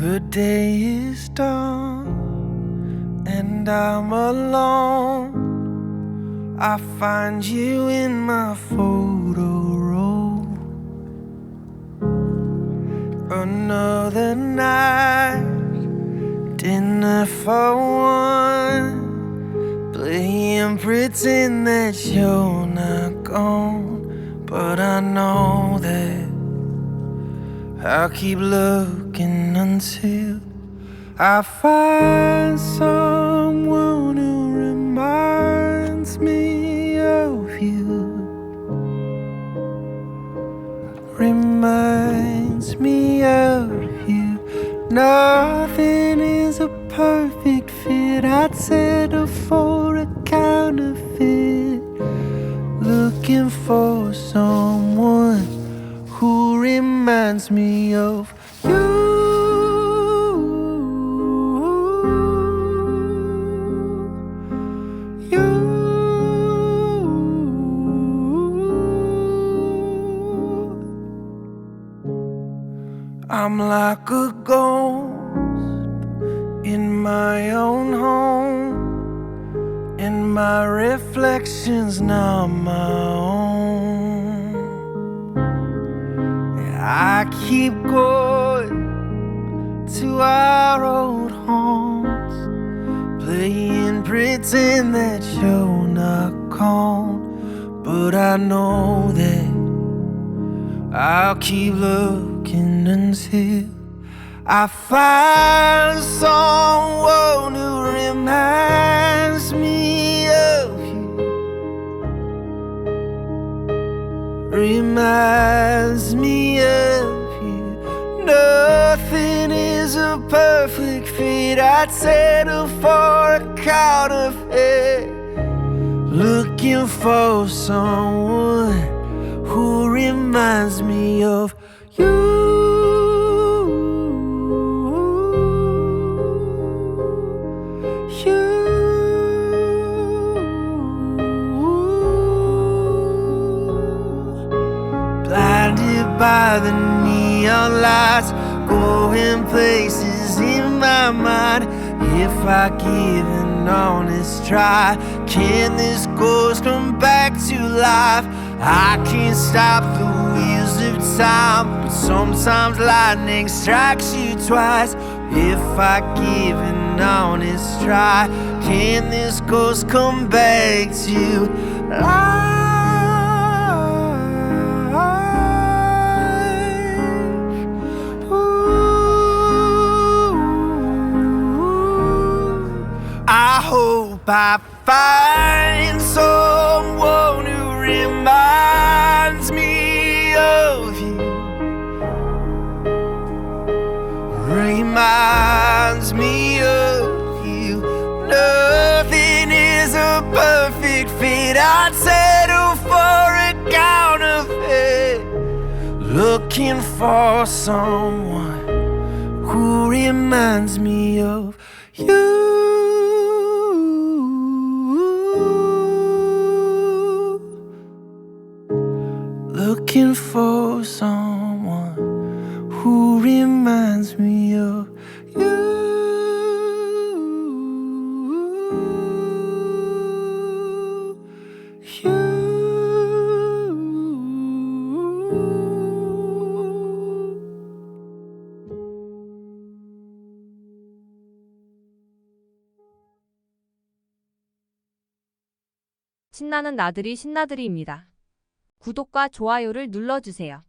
The day is done and I'm alone. I find you in my photo roll. Another night, dinner for one, playing pretend that you're not gone. But I know that I'll keep looking until I find someone who reminds me of you. Reminds me of you. Nothing is a perfect fit. I'd settle for a counterfeit. Looking for someone who reminds me of you. I'm like a ghost in my own home, and my reflection's not my own. I keep going to our old homes, playing pretend that you're not gone. But I know that I'll keep looking until I find someone who reminds me of you. Reminds me of you. Nothing is a perfect fit. I'd settle for a counterfeit. Looking for someone who reminds me of you. Blinded by the neon lights, going places in my mind. If I give an honest try, can this ghost come back to life? I can't stop the wheels of time, but sometimes lightning strikes you twice. If I give an honest try, can this ghost come back to life? I hope I find someone who reminds me of you. Reminds me of you. Nothing is a perfect fit. I'd settle for a counterfeit. Looking for someone who reminds me of you. Looking for someone who reminds me of you. 신나는 나들이 신나들이입니다. 구독과 좋아요를 눌러주세요.